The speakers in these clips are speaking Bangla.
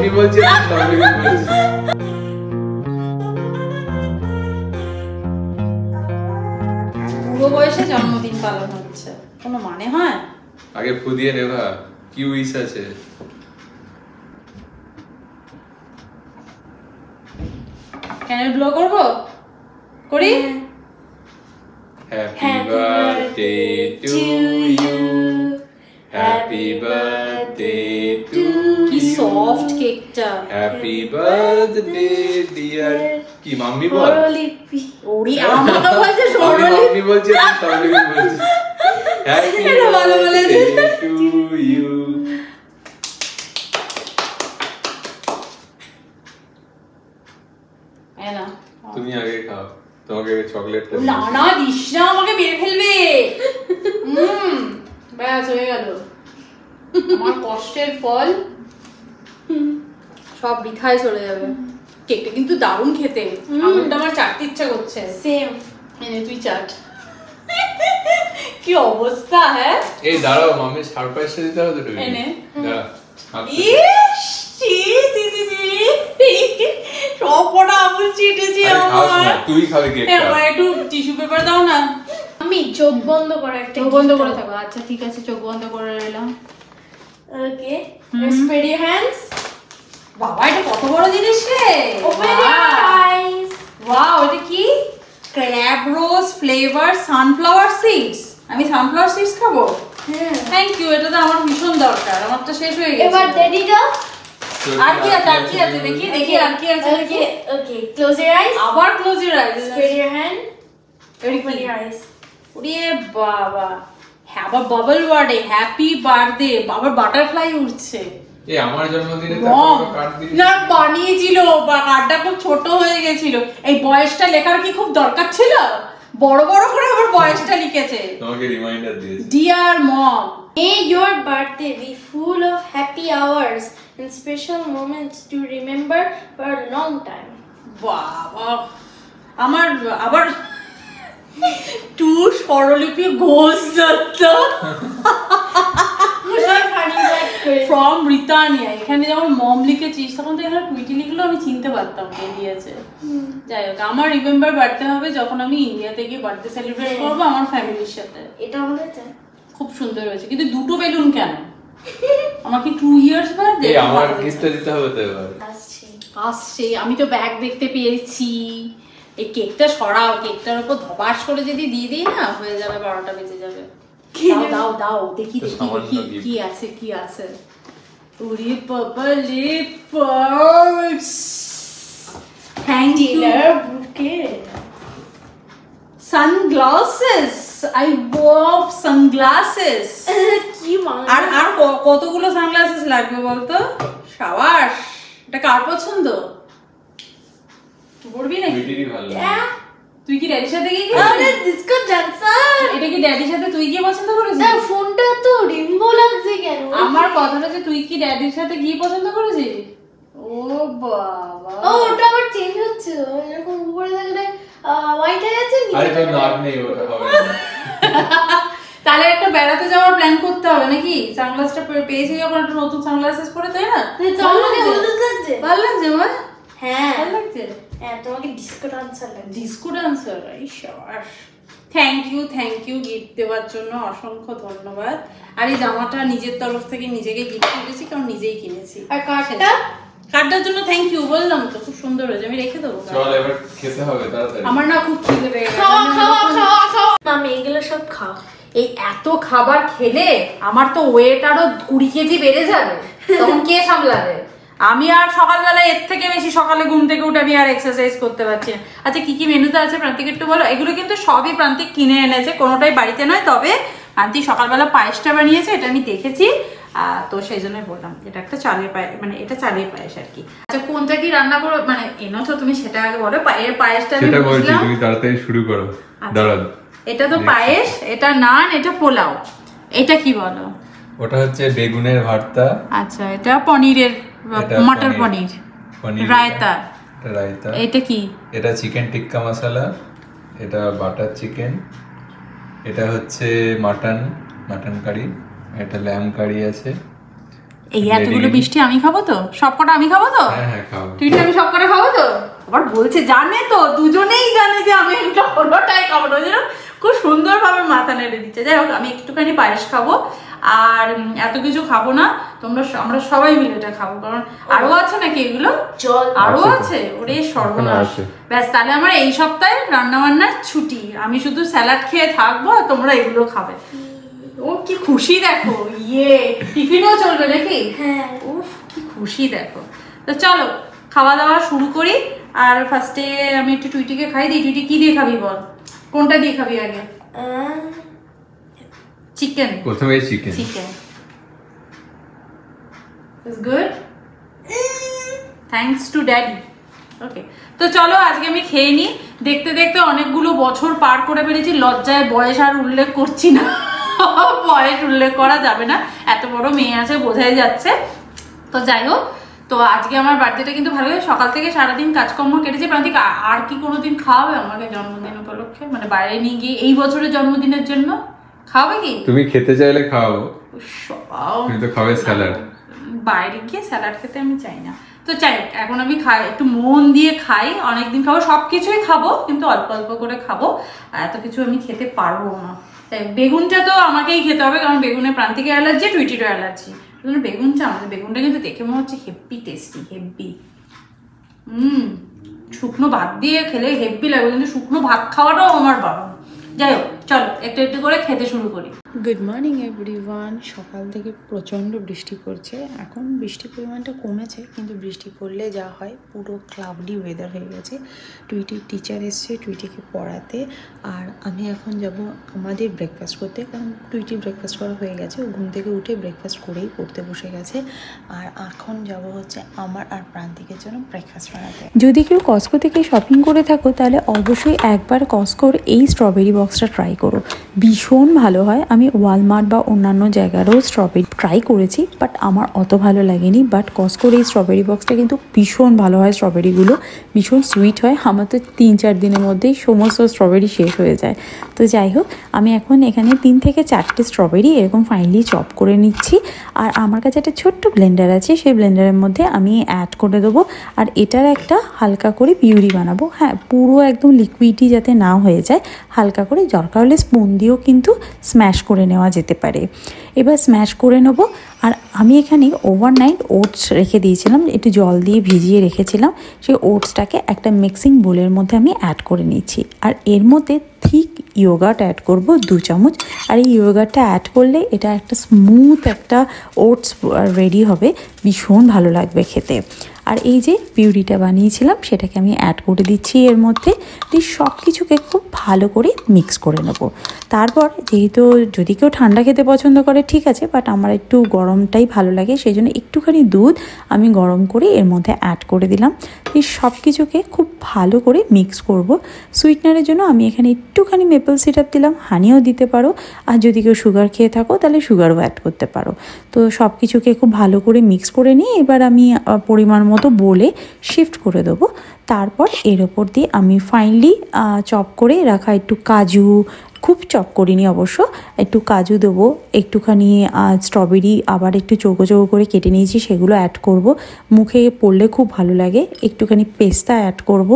মাম্মি বলছে পুরো বয়সে জন্মদিন পালন হচ্ছে, কোনো মানে হয়? আগে ফু দিয়ে নেবা, কি উইশ আছে? ক্যান্ডেল ব্লো করবো? করি? Happy birthday to you, happy birthday to কি সফট কেকটা। Happy birthday dear. কি মাম্মি বল? ওরে আমাকে বলছে মাম্মি সরলি। বলছে, সরলি বলছে হ্যাপি বার্থডে টু ইউ। এনা তুমি আগে খাও, তোমাকে চকলেটটা না না দিস না, আমাকে মেরে ফেলবে। ব্যাস হয়ে গেল, আমার কষ্টের ফল সব বৃথায় চলে যাবে। কেকটা কিন্তু দারুণ খেতে, আঙুলটা আমার চাটতে ইচ্ছা করছে। সেম। এনে তুই চাট। কি অবস্থা! হ্যাঁ এই দাঁড়াও, মাম্মি সারপ্রাইজটা দিতে হবে তো। এনে দাঁড়া, ইস ছি ছি ছি ছি, সব কটা আঙুল চিটেছে আমার। তুই খাবে কেকটা। আমার একটু টিস্যু পেপার দাও না। আমি চোখ বন্ধ করে একটা চোখ বন্ধ করে থাকো। আচ্ছা ঠিক আছে, চোখ বন্ধ করে রইলাম। ওকে, স্প্রেড ইওর হ্যান্ডস। বাবা এটা কত বড় জিনিস রে! Open your eyes. ওয়াও, এটা কি? ক্র্যাব রোজ ফ্লেভার সানফ্লাওয়ার সিডস। আমি সানফ্লাওয়ার সিডস খাবো? হ্যাঁ, থ্যাংক ইউ, এটা তো আমার ভীষণ দরকার, আমার তো শেষ হয়ে গেছে। এবার রেডি দাও। আর কি আছে, আর কি আছে দেখি দেখি, আর কি আছে দেখি। ওকে, ক্লোজ ইওর আইজ। আবার close your eyes. Spread your hand. ওরে ওপেন ইওর আইজ। ওরে বাবা, হ্যাঁ আবার বাবল বার্থডে, হ্যাপি বার্থডে, বাবার বাটারফ্লাই উঠছে। এই আমার জন্মদিনে তো রং কার্ড দিবি না বানিয়েছিল, কার্ডটা খুব ছোট হয়ে গেছিল। এই বয়সটা লেখার কি খুব দরকার ছিল? বড় বড় করে আবার বয়সটা লিখেছে। তোমাকে রিমাইন্ডার দিয়েছি। Dear mom, May your birthday be full of happy hours and special moments to remember for a long time. বাবা আমার আবার টু স্বরলিপি ঘোষ দত্ত ফ্রম ব্রিটানিয়া। এখানে যখন মম লিখেছিস তখন তো এখানে টুইটি লিখলো, আমি চিনতে পারতাম কে দিয়েছে। যাই হোক, আমার রিমেম্বার বার্থডে হবে যখন আমি ইন্ডিয়াতে গিয়ে বার্থডে সেলিব্রেট করবো আমার ফ্যামিলির সাথে। এটা হয়েছে খুব সুন্দর হয়েছে, কিন্তু দুটো বেলুন কেন? আমার কি 2 ইয়ার্স বার্থডে? এই আমার গিফটটা দিতে হবে তো এবার। আসছে, আমি তো ব্যাগ দেখতে পেয়েছি। এই কেকটা সরাও, কেকটার উপর ধপাস করে যদি দিয়ে দিই না, হয়ে যাবে 12টা বেজে যাবে। দাও দাও দাও, দেখি দেখি দেখি কি আছে কি আছে। ওরে বাবা রে পার্স, থ্যাংক ইউ। বুকে সানগ্লাসেস, আই ওয়াভ সানগ্লাসেস। কি মানে? আর আর কতগুলো সানগ্লাসেস লাগবে বলতো? সাবাস, এটা কার পছন্দ? পড়বি নাকি? ভিডিওই ভালো লাগে। তুই কি ড্যাডির সাথে গিয়ে আরে ডিসকো ডান্সার। এটা কি ড্যাডির সাথে তুই গিয়ে পছন্দ করেছিস? না, ফোনটা তো রেইনবো লাগছে কেন? আমার কথাটা যে তুই কি ড্যাডির সাথে গিয়ে পছন্দ করেছিস? ও বাবা, ও ওটা আবার চেঞ্জ হচ্ছে, এরকম উপরে থাকলে হোয়াইট হয়ে যাচ্ছে, আরে নিচে তো নাক নেই, ওটা হবে না। তাহলে একটা বেড়াতে যাওয়ার প্ল্যান করতে হবে নাকি? সানগ্লাসটা পেয়েছি যখন একটা নতুন সানগ্লাসেস পরে, তাই না? চমকে হলুদ লাগছে। ভালো লাগছে আমার, হ্যাঁ ভালো লাগছে। হ্যাঁ, তোমাকে ডিসকো ডান্সার লাগছে। ডিস্কো ডান্সার, এই সাবাস। থ্যাংক ইউ গিফট দেওয়ার জন্য অসংখ্য ধন্যবাদ। আর এই জামাটা নিজের তরফ থেকে নিজেকে গিফট করেছি, কারণ নিজেই কিনেছি। আর কার্ডটা? কার্ডটার জন্য থ্যাংক ইউ বললাম তো, খুব সুন্দর হয়েছে, আমি রেখে দেবো। চল এবার খেতে হবে তাড়াতাড়ি। আমার না খুব খিদে পেয়ে গেছে। খাওয়া খাওয়া খাওয়া খাওয়া। মামি এগুলো সব খাও। এই এত খাবার খেলে আমার তো ওয়েট আরো 20 কেজি বেড়ে যাবে, তখন কে সামলাবে? আমি আর সকালবেলা এর থেকে বেশি সকালে ঘুম থেকে উঠে আমি আর এক্সারসাইজ করতে পারছি না। আচ্ছা কি কি মেনুতে আছে প্রান্তিক একটু বলো। এগুলো কিন্তু সবই প্রান্তিক কিনে এনেছে, কোনোটাই বাড়িতে নয়। তবে প্রান্তিক সকালবেলা পায়েসটা বানিয়েছে, এটা আমি দেখেছি, তো সেই জন্যই বললাম। এটা একটা চালের পায়েস, মানে এটা চালের পায়েস আর কি। আচ্ছা কোনটা কি রান্না করো, মানে এনেছো তুমি সেটা আগে বলো। এর পায়েসটা আমি বুঝলাম, তুমি তাড়াতাড়ি শুরু করো। দাঁড়াও, এটা তো পায়েস, এটা নান, এটা পোলাও, এটা কি বলো? ওটা হচ্ছে বেগুনের ভর্তা। আচ্ছা এটা পনিরের, মটর পনির, রায়তা। রায়তা। এটা কি? এটা চিকেন টিক্কা মশলা, এটা বাটার চিকেন, এটা হচ্ছে মাটন কারি, এটা ল্যাম কারি আছে, এই এতগুলো মিষ্টি আমি খাবো তো, সবকটা আমি খাবো তো? হ্যাঁ খাবো। টুইটি আমি সবকটা খাবো তো? আবার বলছে জানে তো, দুজনেই জানে যে আমি একটা কোনোটাই খাবো না, ওই জন্য খুব সুন্দরভাবে মাথা নেড়ে দিচ্ছে। যাই হোক, আমি একটুখানি পায়েস খাবো, আর এত কিছু খাবো না। আমরা সবাই মিলে এটা খাবো, কারণ আরো আছে নাকি এগুলো? জল আরো আছে, ওরে সর্বনাশ। ব্যাস, তাহলে আমার এই সপ্তাহে রান্না বান্নার ছুটি, আমি শুধু স্যালাড খেয়ে থাকবো আর তোমরা এগুলো খাবে। ও কি খুশি দেখো, ইয়ে টিফিনও চলবে নাকি? হ্যাঁ। উফ কি খুশি দেখো। তো চলো খাওয়া দাওয়া শুরু করি। আর ফার্স্টে আমি একটু টুইটিকে খাই দিই। টুইটি কি দিয়ে খাবি বল, কোনটা দিয়ে খাবি আগে? চিকেন। প্রথমে chicken. Chicken is good, thanks to daddy. Okay, তো চলো আজকে আমি খেয়ে নিই। দেখতে দেখতে অনেকগুলো বছর পার করে ফেলেছি, লজ্জায় বয়স আর উল্লেখ করছি না, বয়স উল্লেখ করা যাবে না, এত বড় মেয়ে আছে বোঝাই যাচ্ছে। তো যাই হোক, তো আজকে আমার বার্থডেটা কিন্তু ভালো, সকাল থেকে সারাদিন কাজকর্ম কেটেছে। প্রান্তিক আর কি কোনোদিন খাওয়াবে আমাকে জন্মদিন উপলক্ষে, মানে বাইরে নিয়ে গিয়ে এই বছরের জন্মদিনের জন্য খাওয়াবে কি? তুমি খেতে চাইলে খাওয়াবো, সবাও তুমি তো খাবে স্যালাড। বাইরে গিয়ে স্যালাড খেতে আমি চাই না। তো চাই এখন আমি খাই, একটু মন দিয়ে খাই, অনেকদিন খাবো, সবকিছুই খাবো কিন্তু অল্প অল্প করে খাবো, এত কিছু আমি খেতে পারবো না। তাই বেগুনটা তো আমাকেই খেতে হবে, কারণ বেগুনে প্রান্তিকের অ্যালার্জি, টুইটিরও অ্যালার্জি। বেগুনটা আমাদের, বেগুনটা কিন্তু দেখে মনে হচ্ছে হেভি টেস্টি, হেভি। শুকনো ভাত দিয়ে খেলে হেভি লাগবে, কিন্তু শুকনো ভাত খাওয়াটাও আমার বারণ। যাই হোক, চলো একটু একটু করে খেতে শুরু করি। Good morning everyone. সকাল থেকে প্রচণ্ড বৃষ্টি পড়ছে, এখন বৃষ্টির পরিমাণটা কমেছে, কিন্তু বৃষ্টি পড়লে যা হয় পুরো ক্লাউডি ওয়েদার হয়ে গেছে। টুইটির টিচার এসছে টুইটিকে পড়াতে, আর আমি এখন যাব আমাদের ব্রেকফাস্ট করতে, কারণ টুইটি ব্রেকফাস্ট করা হয়ে গেছে, ও ঘুম থেকে উঠে ব্রেকফাস্ট করেই পড়তে বসে গেছে। আর এখন যাব হচ্ছে আমার আর প্রান্তিকের জন্য ব্রেকফাস্ট বানাতে। যদি কেউ কস্কো থেকে শপিং করে থাকো তাহলে অবশ্যই একবার কস্কোর এই স্ট্রবেরি বক্সটা ট্রাই করো, ভীষণ ভালো হয়। আমি ওয়ালমার্ট বা অন্যান্য জায়গারও স্ট্রবেরি ট্রাই করেছি, বাট আমার অত ভালো লাগেনি। বাট কস্কোর এই স্ট্রবেরি বক্সটা কিন্তু ভীষণ ভালো হয়, স্ট্রবেরিগুলো ভীষণ সুইট হয়। আমার তো 3-4 দিনের মধ্যেই সমস্ত স্ট্রবেরি শেষ হয়ে যায়। তো যাই হোক, আমি এখন এখানে 3 থেকে 4টে স্ট্রবেরি এরকম ফাইনলি চপ করে নিচ্ছি। আর আমার কাছে একটা ছোট্ট ব্লেন্ডার আছে, সেই ব্লেন্ডারের মধ্যে আমি অ্যাড করে দেবো, আর এটার একটা হালকা করে পিউরি বানাবো। হ্যাঁ, পুরো একদম লিকুইডই যাতে না হয়ে যায়, হালকা করে, দরকার হলে স্পুন দিয়েও কিন্তু স্ম্যাশ করে নেওয়া যেতে পারে। এবার স্ম্যাশ করে নেব। আর আমি এখানে ওভারনাইট ওটস রেখে দিয়েছিলাম, একটু জল দিয়ে ভিজিয়ে রেখেছিলাম, সেই ওটসটাকে একটা মিক্সিং বোলের মধ্যে আমি অ্যাড করে নিচ্ছি। আর এর মধ্যে থিক ইয়োগার্ট অ্যাড করব 2 চামচ। আর এই ইয়োগার্টটা অ্যাড করলে এটা একটা স্মুথ একটা ওটস রেডি হবে, ভীষণ ভালো লাগবে খেতে। আর এই যে পিউরিটা বানিয়েছিলাম সেটাকে আমি অ্যাড করে দিচ্ছি এর মধ্যে, দিয়ে সব কিছুকে খুব ভালো করে মিক্স করে নেব। তারপর যেহেতু যদি কেউ ঠান্ডা খেতে পছন্দ করে ঠিক আছে, বাট আমার একটু গরমটাই ভালো লাগে, সেই জন্য একটুখানি দুধ আমি গরম করে এর মধ্যে অ্যাড করে দিলাম। এই সব কিছুকে খুব ভালো করে মিক্স করব। সুইটনারের জন্য আমি এখানে একটুখানি মেপল সিরাপ দিলাম, হানিও দিতে পারো, আর যদি কেউ সুগার খেয়ে থাকো তাহলে সুগারও অ্যাড করতে পারো। তো সব কিছুকে খুব ভালো করে মিক্স করে নিয়ে এবার আমি পরিমাণ মতো বলে শিফট করে দেবো। তারপর এর ওপর দিয়ে আমি ফাইনলি চপ করে রাখা একটু কাজু, খুব চপ করিনি অবশ্য, একটু কাজু দেবো, একটুখানি স্ট্রবেরি আবার একটু চৌকো চৌকো করে কেটে নিয়েছি সেগুলো অ্যাড করব, মুখে পড়লে খুব ভালো লাগে। একটুখানি পেস্তা অ্যাড করব,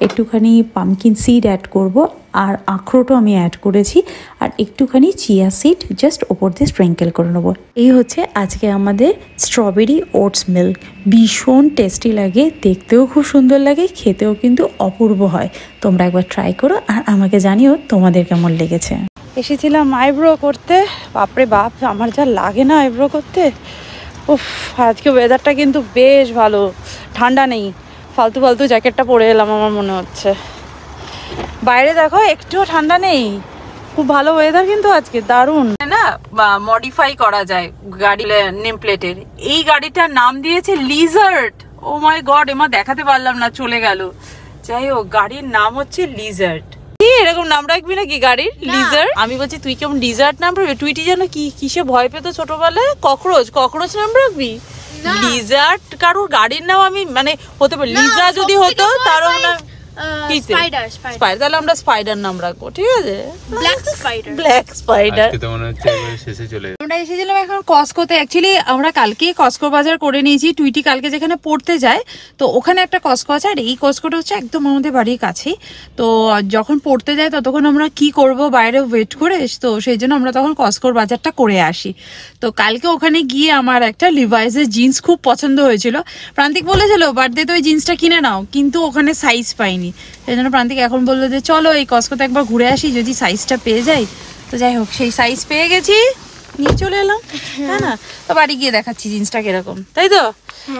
একটুখানি পামকিন সিড অ্যাড করব, আর আখরোটও আমি অ্যাড করেছি, আর একটুখানি চিয়া সিড জাস্ট ওপর দিয়ে স্প্রিঙ্কেল করে নেবো। এই হচ্ছে আজকে আমাদের স্ট্রবেরি ওটস মিল্ক, ভীষণ টেস্টি লাগে, দেখতেও খুব সুন্দর লাগে, খেতেও কিন্তু অপূর্ব হয়। তোমরা একবার ট্রাই করো আর আমাকে জানিও তোমাদের কেমন লেগেছে। এসেছিলাম আইব্রো করতে, বাপরে বাপ আমার যা লাগে না আইব্রো করতে। উফ, আজকে ওয়েদারটা কিন্তু বেশ ভালো, ঠান্ডা নেই, ফালতু ফালতু জ্যাকেটটা পরে এলাম আমার মনে হচ্ছে। বাইরে দেখো একটুও ঠান্ডা নেই, খুব ভালো ওয়েদার কিন্তু আজকে, দারুণ না। মডিফাই করা যায় গাড়ির নেম প্লেটের, এই গাড়িটার নাম দিয়েছে লিজার্ড। ও মাই গড, এমা দেখাতে পারলাম না, চলে গেল। যাই হোক, গাড়ির নাম হচ্ছে লিজার্ড। এরকম নাম রাখবি নাকি গাড়ির, লিজার্ড? আমি বলছি তুই কেমন লিজার্ড নাম রাখবি? টুইটি যেন কি কিসে ভয় পেতো ছোটবেলায়, ককরোচ নাম রাখবি? লিজার্ড কারোর গাড়ির নাম আমি মানে হতে পারে, লিজা যদি হতো তারও না স্পাইডার, তাহলে আমরা স্পাইডার নাম রাখবো, ঠিক আছে? Black spider. তো মনে হচ্ছে শেষে চলে আমরা এসেছিলাম এখন কসকোতে। অ্যাকচুয়ালি আমরা কালকেই কসকো বাজার করে নিয়েছি। টুইটি কালকে যেখানে পড়তে যায় তো ওখানে একটা কসকো আছে, আর এই কসকোটা হচ্ছে একদম আমাদের বাড়ির কাছেই। তো যখন পড়তে যায় ততক্ষণ আমরা কি করব বাইরে ওয়েট করে, তো সেই জন্য আমরা তখন কসকোর বাজারটা করে আসি। তো কালকে ওখানে গিয়ে আমার একটা লিভাইসের জিন্স খুব পছন্দ হয়েছিল। প্রান্তিক বলেছিল বার্থডেতে ওই জিন্সটা কিনে নাও, কিন্তু ওখানে সাইজ পাইনি। সেই জন্য প্রান্তিক এখন বললো যে চলো এই কসকোতে একবার ঘুরে আসি, যদি সাইজটা পেয়ে যাই। তো যাই হোক, সেই সাইজ পেয়ে গেছি, নিয়ে চলে এলাম। হ্যাঁ না, তো বাড়ি গিয়ে দেখাচ্ছি জিন্সটা কিরকম, তাই তো?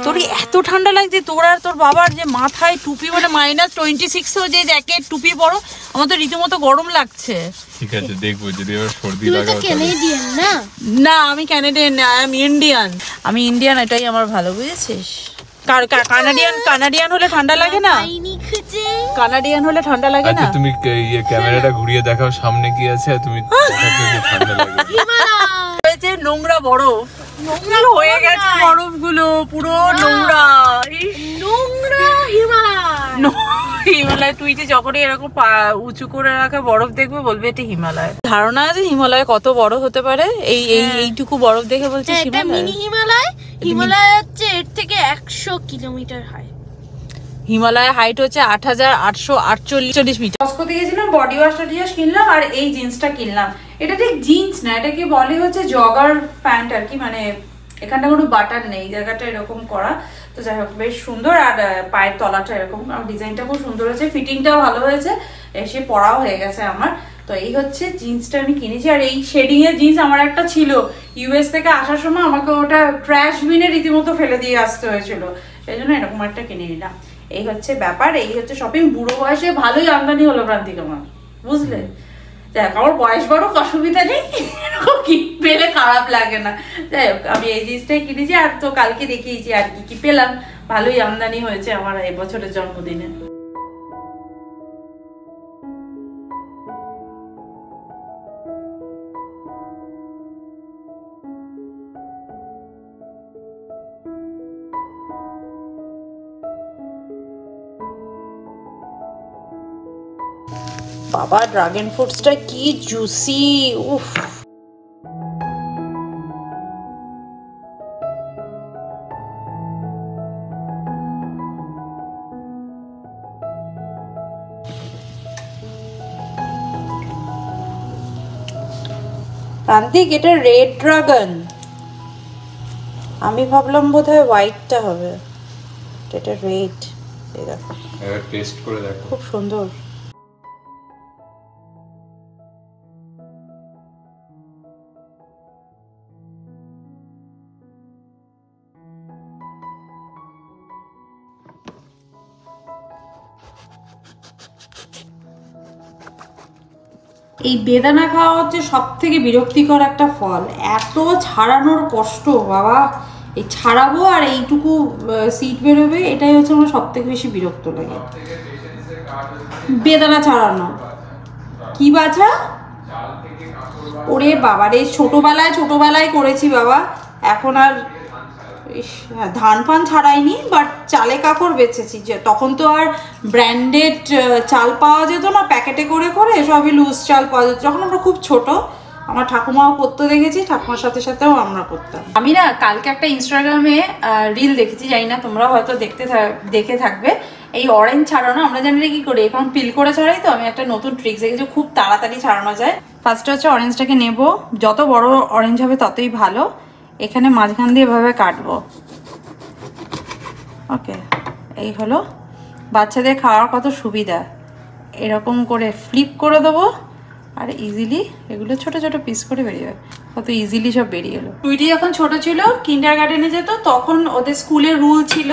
তোর এত ঠান্ডা লাগছে, তোর আর তোর বাবার যে মাথায় টুপি, মানে -26 যে জ্যাকেট টুপি পরো, আমার তো রীতিমতো গরম লাগছে। ঠিক আছে, দেখবো যদি এবার সর্দি লাগে। ক্যানেডিয়ান না? না, আমি ক্যানাডিয়ান না, আমি ইন্ডিয়ান। আমি ইন্ডিয়ান, এটাই আমার ভালো, বুঝেছিস? কানাডিয়ান হলে ঠান্ডা লাগে না? কানাডিয়ান হলে ঠান্ডা লাগে না? আচ্ছা তুমি ক্যামেরাটা ঘুরিয়ে দেখাও সামনে কি আছে, তুমি ঠান্ডা লাগে। হয়েছে নোংরা বরফ, নোংরা হয়ে গেছে বরফগুলো, পুরো নোংরা। নোংরা হিমালয়, তুই যে যখনই এরকম উঁচু করে রাখা বরফ দেখবে বলবে এটা হিমালয়। ধারণা আছে হিমালয় কত বড় হতে পারে? এইটুকু বরফ দেখে বলছে হিমালয়। হিমালয় হচ্ছে এর থেকে 100 কিলোমিটার হাই। হিমালয় হাইট হচ্ছে 8848 মিটার। কসকোতে গেছিলাম, বডি ওয়াশ কিনলাম আর এই জিন্সটা কিনলাম। এটা ঠিক জিন্স না, এটাকে বলে হচ্ছে জগার প্যান্ট আর কি, মানে এখানটা কোনো বাটন নেই, জায়গাটা এরকম করা। তো যাই হোক, বেশ সুন্দর। আর পায়ের তলাটা এরকম, ডিজাইনটা খুব সুন্দর হয়েছে, ফিটিংটাও ভালো হয়েছে, এসে পরাও হয়ে গেছে আমার। তো এই হচ্ছে জিন্সটা আমি কিনেছি। আর এই শেডিং এর জিন্স আমার একটা ছিল, ইউএস থেকে আসার সময় আমাকে ওটা ট্র্যাশ বিনে রীতিমতো ফেলে দিয়ে আসতে হয়েছিল, এই জন্য এরকম একটা কিনে নিলাম। এই হচ্ছে ব্যাপার, এই হচ্ছে শপিং। বুড়ো বয়সে ভালোই আমদানি হলো প্রান্তিক আমার, বুঝলে? দেখ আমার বয়স বড়, অসুবিধা নেই, এরকম কি পেলে খারাপ লাগে না। যাই হোক, আমি এই জিনিসটাই কিনেছি। আর তো কালকে দেখিয়েছি আর কি কি পেলাম, ভালোই আমদানি হয়েছে আমার এবছরের জন্মদিনে। বাবা, ড্রাগন ফ্রুটসটা কি জুসি! উফ, প্রান্তিক এটা রেড ড্রাগন, আমি ভাবলাম বোধহয় হোয়াইটটা হবে, এটা রেড। এই দেখো, এবার টেস্ট করে দেখো, খুব সুন্দর। এই বেদানা খাওয়া হচ্ছে সব থেকে বিরক্তিকর একটা ফল, এত ছাড়ানোর কষ্ট বাবা। এই ছাড়াবো আর এইটুকু সিট বেরোবে, এটাই হচ্ছে আমার সব থেকে বেশি বিরক্ত লাগে, বেদানা ছাড়ানো। কি বাছা? ওরে বাবা রে, ছোটবেলায় করেছি বাবা, এখন আর। ধান পান ছাড়াইনি, বাট চালে কাপড় বেচেছি। যে তখন তো আর ব্র্যান্ডেড চাল পাওয়া যেত না, প্যাকেটে করে করে সবই লুজ চাল পাওয়া যেত। যখন আমরা খুব ছোট, আমার ঠাকুমাও করতে দেখেছি, ঠাকুমার সাথে সাথেও আমরা করতাম। আমি না কালকে একটা ইনস্টাগ্রামে রিল দেখেছি, জানি না তোমরা হয়তো দেখে থাকবে। এই অরেঞ্জ ছাড়ানো আমরা জানি কি করি, এখন পিল করে ছাড়াই। তো আমি একটা নতুন ট্রিক্স দেখেছি, খুব তাড়াতাড়ি ছাড়ানো যায়। ফার্স্টে হচ্ছে অরেঞ্জটাকে নেব, যত বড় অরেঞ্জ হবে ততই ভালো। এখানে মাঝখান দিয়ে এভাবে কাটবো, ওকে। এই হলো, বাচ্চাদের খাওয়ার কত সুবিধা, এরকম করে ফ্লিপ করে দেবো আর ইজিলি এগুলো ছোট ছোট পিস করে বেরিয়ে যাবে, কত ইজিলি সব বেরিয়ে এলো। টুইটি যখন ছোট ছিল, কিন্ডারগার্টেনে যেত, তখন ওদের স্কুলের রুল ছিল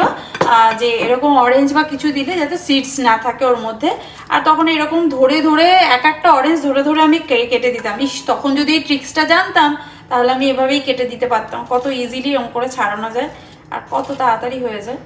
যে এরকম অরেঞ্জ বা কিছু দিলে যাতে সিডস না থাকে ওর মধ্যে। আর তখন এরকম ধরে ধরে এক একটা অরেঞ্জ ধরে ধরে আমি কেটে দিতাম। তখন যদি এই ট্রিক্সটা জানতাম তাহলে আমি এভাবেই কেটে দিতে পারতাম। কত ইজিলি এরকম করে ছাড়ানো যায় আর কত তাড়াতাড়ি হয়ে যায়,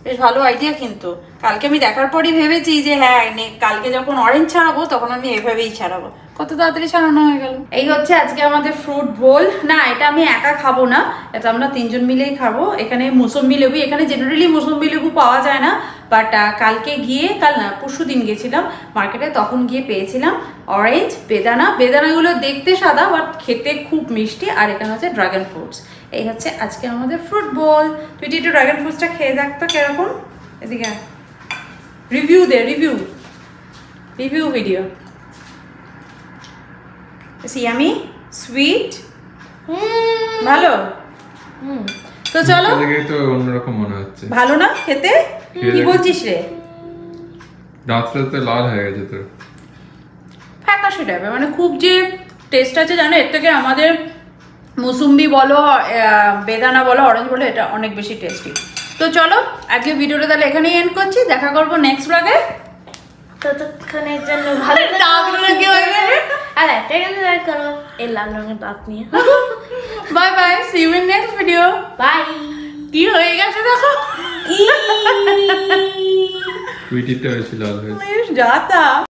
বেশ ভালো আইডিয়া। কিন্তু কালকে আমি দেখার পরই ভেবেছি যে হ্যাঁ, কালকে যখন অরেঞ্জ ছাড়াবো তখন আমি এভাবেই ছাড়াবো, কত তাড়াতাড়ি ছাড়ানো হয়ে গেল। এই হচ্ছে আজকে আমাদের ফ্রুট বোল। না, এটা আমি একা খাবো না, এটা আমরা তিনজন মিলেই খাবো। এখানে মুসম্বি লেবু, এখানে জেনারেলি মুসম্বি লেবু পাওয়া যায় না, বাট কালকে গিয়ে, কাল না পরশু দিন গেছিলাম মার্কেটে, তখন গিয়ে পেয়েছিলাম অরেঞ্জ, বেদানাগুলো দেখতে সাদা বাট খেতে খুব মিষ্টি। আর এখানে হচ্ছে ড্রাগন ফ্রুটস। এই হচ্ছে আজকে আমাদের ফ্রুট বল। তুই একটু ড্রাগন ফ্রুটসটা খেয়ে দেখ তো কিরকম। এদিকে রিভিউ দে, রিভিউ ভিডিও। ইয়ামি, সুইট, ভালো। তো চলো, দেখে তো অন্যরকম মনে হচ্ছে। ভালো না খেতে? কি বলছিস রে? দাঁতটা তো লাল হয়ে গেছে তোর। ফ্যাকাশে টাইপের, মানে খুব যে টেস্ট আছে জানো, এর থেকে আমাদের মুসুম্বি বলো, বেদানা বলো, অরেঞ্জ বলো, এটা অনেক বেশি টেস্টি। তো চলো আজকে ভিডিওটা তাহলে এখানেই এন্ড করছি, দেখা করবো নেক্সট ব্লগে। ততক্ষণের জন্য ভালো কি হয়ে গেছে? আর একটা কিন্তু করো এই লাল রঙের দাঁত নিয়ে। Bye bye, see you in next video. Bye. কি হয়ে গেছে দেখো, টুইটিটা বেশি লাল হয়েছে। যাতা।